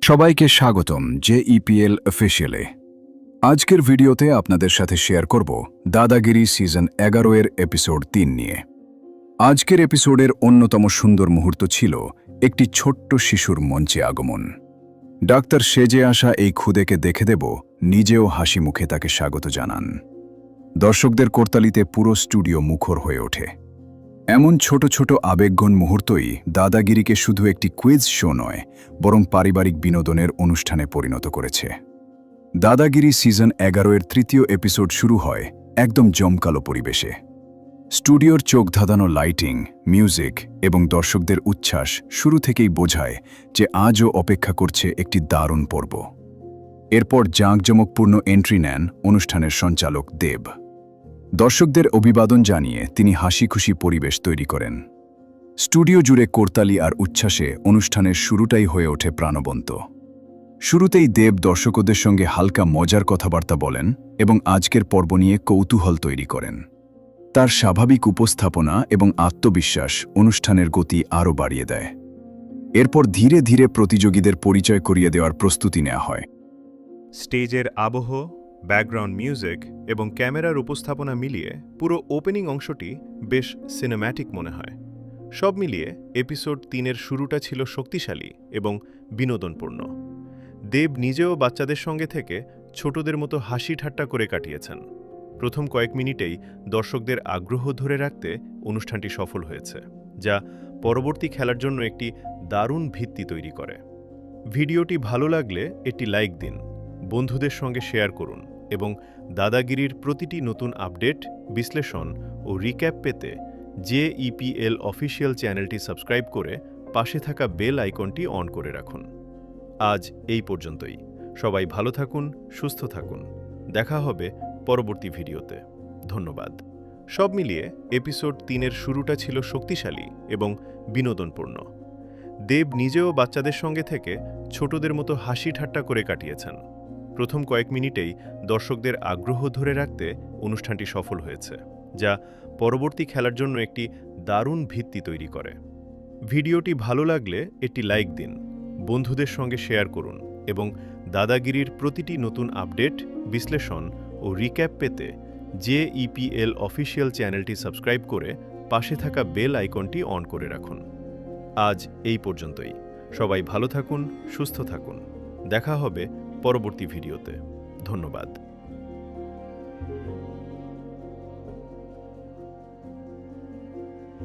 সবাইকে স্বাগতম জেইপিএল অফিসিয়ালে। আজকের ভিডিওতে আপনাদের সাথে শেয়ার করব দাদাগিরি সিজন 11 এর এপিসোড 3 নিয়ে। আজকের এপিসোডের অন্যতম সুন্দর মুহূর্ত ছিল একটি ছোট্ট শিশুর মঞ্চে আগমন। ডাক্তার সেজে আসা এই খুদেকে দেখে দেব নিজেও হাসি মুখে তাকে স্বাগত জানান। দর্শকদের করতালিতে পুরো স্টুডিও মুখর হয়ে ওঠে। এমন ছোট ছোট আবেগঘন মুহূর্তই দাদাগিরিকে শুধু একটি কুইজ শো নয়, বরং পারিবারিক বিনোদনের অনুষ্ঠানে পরিণত করেছে। দাদাগিরি সিজন 11 এর তৃতীয় এপিসোড শুরু হয় একদম জমকালো পরিবেশে। স্টুডিওর চোখ ধাঁধানো লাইটিং, মিউজিক এবং দর্শকদের উচ্ছ্বাস শুরু থেকেই বোঝায় যে আজও অপেক্ষা করছে একটি দারুণ পর্ব। এরপর জাঁকজমকপূর্ণ এন্ট্রি নেন অনুষ্ঠানের সঞ্চালক দেব। দর্শকদের অভিবাদন জানিয়ে তিনি হাসিখুশি পরিবেশ তৈরি করেন। স্টুডিও জুড়ে করতালি আর উচ্ছ্বাসে অনুষ্ঠানের শুরুটাই হয়ে ওঠে প্রাণবন্ত। শুরুতেই দেব দর্শকদের সঙ্গে হালকা মজার কথাবার্তা বলেন এবং আজকের পর্ব নিয়ে কৌতূহল তৈরি করেন। তার স্বাভাবিক উপস্থাপনা এবং আত্মবিশ্বাস অনুষ্ঠানের গতি আরও বাড়িয়ে দেয়। এরপর ধীরে ধীরে প্রতিযোগীদের পরিচয় করিয়ে দেওয়ার প্রস্তুতি নেওয়া হয়। স্টেজের আবহ, ব্যাকগ্রাউন্ড মিউজিক এবং ক্যামেরার উপস্থাপনা মিলিয়ে পুরো ওপেনিং অংশটি বেশ সিনেম্যাটিক মনে হয়। সব মিলিয়ে এপিসোড 3-এর শুরুটা ছিল শক্তিশালী এবং বিনোদনপূর্ণ। দেব নিজেও বাচ্চাদের সঙ্গে থেকে ছোটদের মতো হাসি ঠাট্টা করে কাটিয়েছেন। প্রথম কয়েক মিনিটেই দর্শকদের আগ্রহ ধরে রাখতে অনুষ্ঠানটি সফল হয়েছে, যা পরবর্তী খেলার জন্য একটি দারুণ ভিত্তি তৈরি করে। ভিডিওটি ভালো লাগলে একটি লাইক দিন, বন্ধুদের সঙ্গে শেয়ার করুন এবং দাদাগিরির প্রতিটি নতুন আপডেট, বিশ্লেষণ ও রিক্যাপ পেতে জেইপিএল অফিসিয়াল চ্যানেলটি সাবস্ক্রাইব করে পাশে থাকা বেল আইকনটি অন করে রাখুন। আজ এই পর্যন্তই। সবাই ভালো থাকুন, সুস্থ থাকুন। দেখা হবে পরবর্তী ভিডিওতে। ধন্যবাদ। সব মিলিয়ে এপিসোড 3-এর শুরুটা ছিল শক্তিশালী এবং বিনোদনপূর্ণ। দেব নিজেও বাচ্চাদের সঙ্গে থেকে ছোটদের মতো হাসি ঠাট্টা করে কাটিয়েছেন। প্রথম কয়েক মিনিটেই দর্শকদের আগ্রহ ধরে রাখতে অনুষ্ঠানটি সফল হয়েছে, যা পরবর্তী খেলার জন্য একটি দারুণ ভিত্তি তৈরি করে। ভিডিওটি ভালো লাগলে একটি লাইক দিন, বন্ধুদের সঙ্গে শেয়ার করুন এবং দাদাগিরির প্রতিটি নতুন আপডেট, বিশ্লেষণ ও রিক্যাপ পেতে জেইপিএল অফিসিয়াল চ্যানেলটি সাবস্ক্রাইব করে পাশে থাকা বেল আইকনটি অন করে রাখুন। আজ এই পর্যন্তই। সবাই ভালো থাকুন, সুস্থ থাকুন। দেখা হবে পরবর্তী ভিডিওতে। ধন্যবাদ।